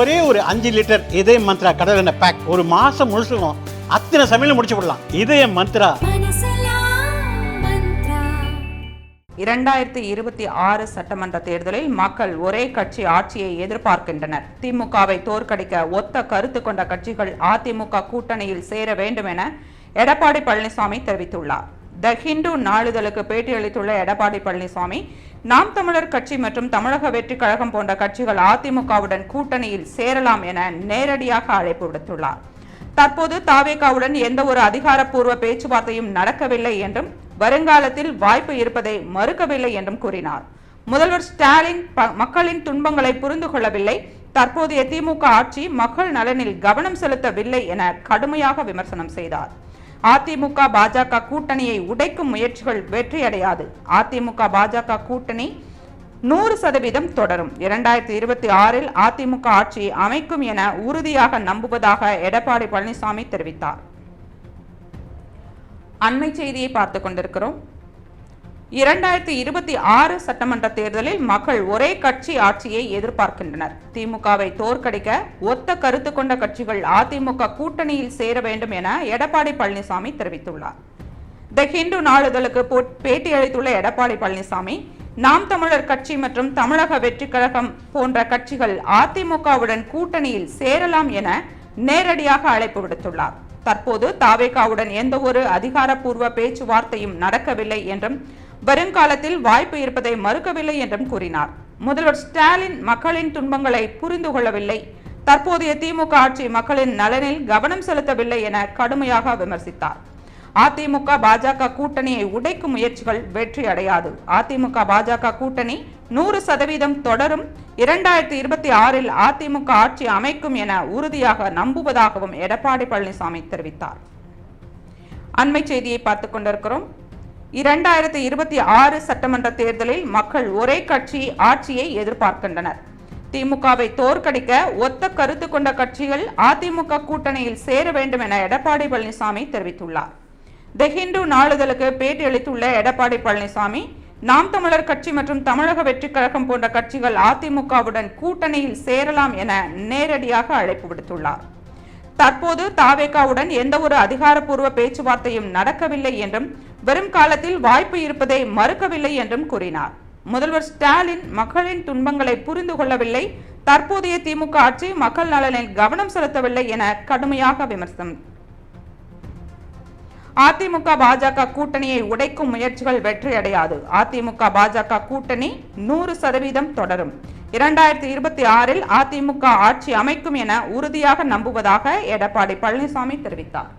ஒரே ஒரு 5 லிட்டர் இதய மந்த்ரா கடல் எண்ணெய் பேக் ஒரு மாசம் முழுசுக்கும் அத்தனை சமையல் முடிச்சு விடலாம். இதய மந்த்ரா. 2026 சட்டமன்ற தேர்தலில் மக்கள் ஒரே கட்சி ஆட்சியை எதிர்பார்க்கின்றனர். திமுகவை தோற்கடிக்க ஒத்த கருத்து கொண்ட கட்சிகள் அதிமுக கூட்டணியில் சேர வேண்டும் என எடப்பாடி பழனிசாமி தெரிவித்துள்ளார். த ஹிந்து நாளிதழுக்கு பேட்டியளித்துள்ள எடப்பாடி பழனிசாமி, நாம் தமிழர் கட்சி மற்றும் தமிழக வெற்றி கழகம் போன்ற கட்சிகள் அதிமுகவுடன் கூட்டணியில் சேரலாம் என நேரடியாக அழைப்பு விடுத்துள்ளார். தற்போது தாவேகாவுடன் எந்த ஒரு அதிகாரப்பூர்வ பேச்சுவார்த்தையும் நடக்கவில்லை என்றும் வருங்காலத்தில் வாய்ப்பு இருப்பதை மறுக்கவில்லை என்றும் கூறினார். முதல்வர் ஸ்டாலின் மக்களின் துன்பங்களை புரிந்து கொள்ளவில்லை, தற்போதைய திமுக ஆட்சி மக்கள் நலனில் கவனம் செலுத்தவில்லை என கடுமையாக விமர்சனம் செய்தார். அதிமுக பாஜக கூட்டணியை உடைக்கும் முயற்சிகள் வெற்றியடையாது. அதிமுக பாஜக கூட்டணி 100% தொடரும். 2026 அதிமுக ஆட்சியை அமைக்கும் என உறுதியாக நம்புவதாக எடப்பாடி பழனிசாமி தெரிவித்தார். அண்மை செய்தியை பார்த்துக் கொண்டிருக்கிறோம். 2026 சட்டமன்ற தேர்தலில் மக்கள் ஒரே கட்சி ஆட்சியை எதிர்பார்க்கின்றனர். திமுகவை தோற்கடிக்க ஒத்த கருத்து கொண்ட கட்சிகள் அதிமுக கூட்டணியில் சேர வேண்டும் என எடப்பாடி பழனிசாமி தெரிவித்துள்ளார். த ஹிந்து நாளிதழுக்கு பேட்டியளித்துள்ள எடப்பாடி பழனிசாமி, நாம் தமிழர் கட்சி மற்றும் தமிழக வெற்றி கழகம் போன்ற கட்சிகள் அதிமுகவுடன் கூட்டணியில் சேரலாம் என நேரடியாக அழைப்பு விடுத்துள்ளார். தற்போது தாவேகாவுடன் எந்த ஒரு அதிகாரப்பூர்வ பேச்சுவார்த்தையும் நடக்கவில்லை என்றும் வருங்காலத்தில் வாய்ப்பு இருப்பதை மறுக்கவில்லை என்றும் கூறினார். முதல்வர் ஸ்டாலின் மக்களின் துன்பங்களை புரிந்து கொள்ளவில்லை, தற்போதைய திமுக ஆட்சி மக்களின் நலனில் கவனம் செலுத்தவில்லை என கடுமையாக விமர்சித்தார். அதிமுக பாஜக கூட்டணியை உடைக்கும் முயற்சிகள் வெற்றி அடையாது. அதிமுக பாஜக கூட்டணி 100% தொடரும். 2026 அதிமுக ஆட்சி அமைக்கும் என உறுதியாக நம்புவதாகவும் எடப்பாடி பழனிசாமி தெரிவித்தார். அண்மை செய்தியை பார்த்துக் கொண்டிருக்கிறோம். 2026 சட்டமன்ற தேர்தலில் மக்கள் ஒரே கட்சி ஆட்சியை எதிர்பார்க்கின்றனர். திமுகவை தோற்கடிக்க ஒத்த கருத்து கொண்ட கட்சிகள் அதிமுக கூட்டணியில் சேர வேண்டும் என எடப்பாடி பழனிசாமி தெரிவித்துள்ளார். த ஹிந்து நாளிதழுக்கு பேட்டியளித்துள்ள எடப்பாடி பழனிசாமி, நாம் தமிழர் கட்சி மற்றும் தமிழக வெற்றி கழகம் போன்ற கட்சிகள் அதிமுகவுடன் கூட்டணியில் சேரலாம் என நேரடியாக அழைப்பு விடுத்துள்ளார். தற்போது தாவேகாவுடன் எந்த ஒரு அதிகாரப்பூர்வ பேச்சுவார்த்தையும் நடக்கவில்லை என்றும் வரும் காலத்தில் வாய்ப்பு இருப்பதை மறுக்கவில்லை என்றும் கூறினார். முதல்வர் ஸ்டாலின் மக்களின் துன்பங்களை புரிந்து கொள்ளவில்லை, தற்போதைய திமுக ஆட்சி மக்கள் நலனில் கவனம் செலுத்தவில்லை என கடுமையாக விமர்சனம். அதிமுக பாஜக கூட்டணியை உடைக்கும் முயற்சிகள் வெற்றியடையாது. அதிமுக பாஜக கூட்டணி 100% தொடரும். 2026 அதிமுக ஆட்சி அமைக்கும் என உறுதியாக நம்புவதாக எடப்பாடி பழனிசாமி தெரிவித்தார்.